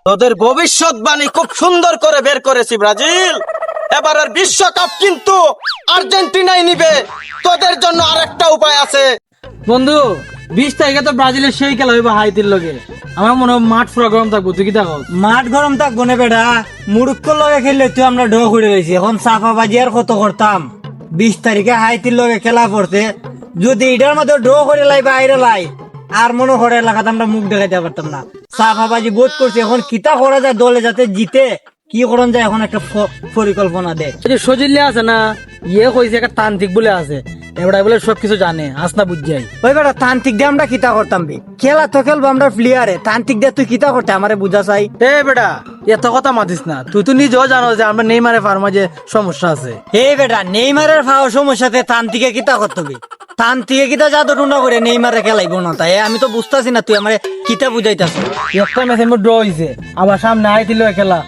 তোদের ভবিষ্যৎবাণী খুব সুন্দর করে বের করেছি ব্রাজিল। এবারের বিশ্বকাপ কিন্তু আর্জেন্টিনাই নিবে। তোদের জন্য আরেকটা উপায় আছে। বন্ধু 20 তারিখে তো ব্রাজিলের সেই খেলা হইব হাইতির লগে। আমার মনে হয় মাঠ পুরো গরম থাকবো, তুই কি দেখো? মাঠ গরম থাকবো না বেটা, মুরুক্কর লগে খেললে তুই আমরা ঢো করে রয়েছি। এখন সাফা বাজি আর কত করতাম। 20 তারিখে হাইতির লগে খেলা পড়তে যদি এটার মধ্যে ঢো করে লাই বাইরে লাই আর মনে করে এলাকাতে আমরা মুখ দেখাইতে পারতাম না। সাফা বাজি বোধ করছি এখন কিতা করা যায় দলে যাতে জিতে, কি করন যায় এখন একটা পরিকল্পনা দে। এই যে সজিল্লে আছে না, কইছে একটা তান্ত্রিক বলে আছে, এবারে বলে সবকিছু জানে, আসনা বুঝ যাই। ওই বেটা তান্ত্রিক দিয়ে আমরা কিতা করতাম বে, খেলা তো খেলবো আমরা প্লেয়ারে, তান্ত্রিক দিয়ে তুই কিতা করতে আমারে বুঝা চাই। এ বেটা এত কথা মাতিস না, তুই তো নিজেও জানো যে আমরা নেইমারে ফার্মা যে সমস্যা আছে। হে বেটা নেইমারের ফাও সমস্যাতে তান্ত্রিকে কিতা করতে হবে, তান্ত্রিকে কিতা জাদু টুনা করে নেইমারে খেলাইবো না, তাই আমি তো বুঝতাছি না তুই আমারে কিতা বুঝাইতাছ। একটা ম্যাচের মধ্যে ড্র হইছে, আবার সামনে আইতিল খেলা,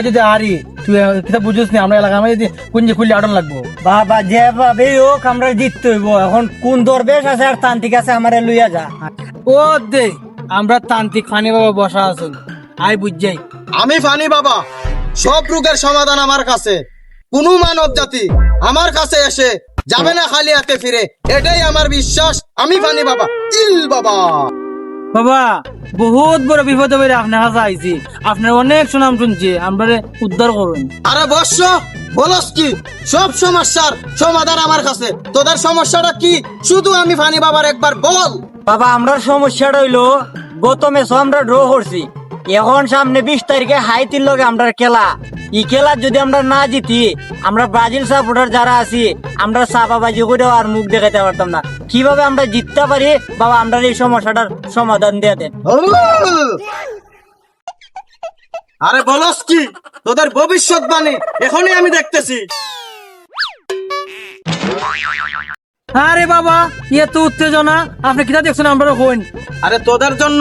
যদি হারি তুই কিতা বুঝিস না, আমরা এলাকা আমি যদি কুঞ্জি খুললে আটন লাগবো। বাবা যে ভাবে হোক আমরা জিততে হইব, এখন কোন দরবেশ আছে আর তান্ত্রিক আছে আমারে লইয়া যা। ও দে আমরা তান্ত্রিক ফানি বাবা বসা আছো, আই বুঝ যাই। আমি ফানি বাবা, সব রোগের সমাধান আমার কাছে। কোন মানব জাতি আমার কাছে এসে যাবে না খালি হাতে ফিরে, এটাই আমার বিশ্বাস। আমি ফানি বাবা, ইল বাবা। বাবা বহুত বড় বিপদে পড়ে আপনার কাছে আইছি, আপনার অনেক সুনাম শুনছি, আমরা উদ্ধার করুন। আরে বর্ষ বলস কি, সব সমস্যার সমাধান আমার কাছে। তোদের সমস্যাটা কি শুধু আমি ফানি বাবার একবার বল। বাবা আমরা সমস্যাটা হইলো গত ম্যাচ আমরা ড্র করছি, এখন সামনে 20 তারিখে হাইতির লগে আমরা খেলা। এই খেলা যদি আমরা না জিতি, আমরা ব্রাজিল সাপোর্টার যারা আছি আমরা চাপাবাজি করে আর মুখ দেখাইতে পারতাম না। কিভাবে আমরা জিততে পারি বাবা, আমরা এই সমস্যাটার সমাধান দিয়ে দেন। আরে বলস কি, তোদের ভবিষ্যৎবাণী এখনই আমি দেখতেছি। আরে বাবা তো উত্তেজনা, আপনি কিটা দেখছেন আমরা হইন। আরে তোদের জন্য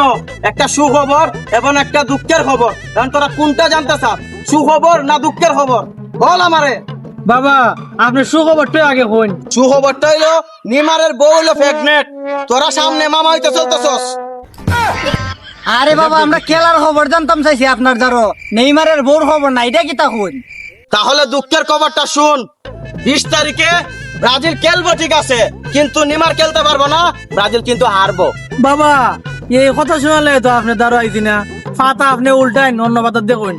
একটা সুখবর এবং একটা দুঃখের খবর। কারণ তোরা কোনটা জানতে চাস, সুখবর না দুঃখের খবর? বল আমারে। বাবা আপনি সুখবরটাই আগে হইন। সুখবরটা হইলো নিমারের বউ হইলো প্রেগনেন্ট। তোরা সামনে মামা হইতে চলতেছস। আরে বাবা আমরা খেলার খবর জানতাম চাইছি, আপনার দ্বারা নেইমারের বউর খবর না, এটা কি তা হইন? তাহলে দুঃখের খবরটা শুন। 20 তারিখে ব্রাজিল খেলবো ঠিক আছে, কিন্তু নিমার খেলতে পারবো না, ব্রাজিল কিন্তু হারবো। বাবা এই কথা শোনালে তো আপনি দাঁড়ো আইছি না, পাতা আপনি উল্টাইন, অন্য পাতা দেখুন।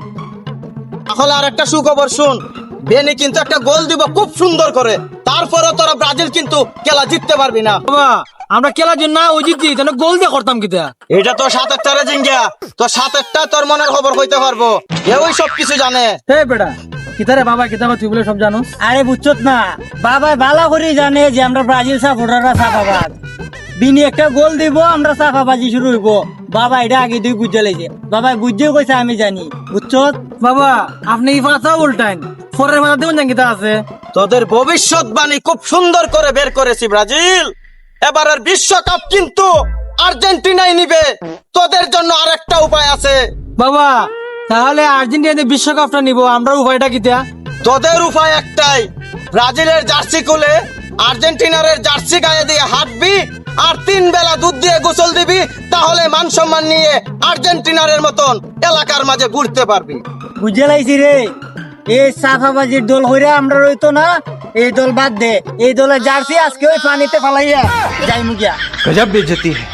তাহলে আর একটা সুখবর শুন, বেনি কিন্তু একটা গোল দিব খুব সুন্দর করে, তারপরে তোরা ব্রাজিল কিন্তু খেলা জিততে পারবি না। বাবা আমরা খেলার জন্য ওই জিতছি, তাহলে গোল দিয়ে করতাম কিতা? এটা তো 7-1 জিঙ্গা, তো 7-1 তোর মনের খবর হইতে পারবো, ওই সব কিছু জানে। হে বেটা কিতারে বাবা কিতা তুই বলে সব জানো। আরে বুঝছত না, বাবা ভালো করে জানে যে আমরা ব্রাজিল সাপোর্টাররা চাপাবাজ। বিনি একটা গোল দিব আমরা চাপাবাজি শুরু হইব। বাবা এটা আগে তুই বুঝে লাইছে, বাবা বুঝে কইছে আমি জানি, বুঝছত? বাবা আপনি এই পাতা উল্টাইন, পরের পাতা দেখুন কিতা আছে। তোদের ভবিষ্যৎবাণী খুব সুন্দর করে বের করেছি ব্রাজিল। এবারের বিশ্বকাপ কিন্তু আর্জেন্টিনাই নিবে। তোদের জন্য আরেকটা উপায় আছে। বাবা তাহলে আর্জেন্টিনা বিশ্বকাপটা নিব, আমরা উপায়টা কিতা? তোদের উপায় একটাই, ব্রাজিলের জার্সি খুলে আর্জেন্টিনার জার্সি গায়ে দিয়ে হাঁটবি আর 3 বেলা দুধ দিয়ে গোসল দিবি, তাহলে মান সম্মান নিয়ে আর্জেন্টিনার মতন এলাকার মাঝে ঘুরতে পারবি। বুঝে লাইছি রে, এই চাপাবাজির দল হইরা আমরা রইতো না, এই দল বাদ দে, এই দলের জার্সি আজকে ওই পানিতে ফালাইয়া যাই মুগিয়া। गजब बेइज्जती है।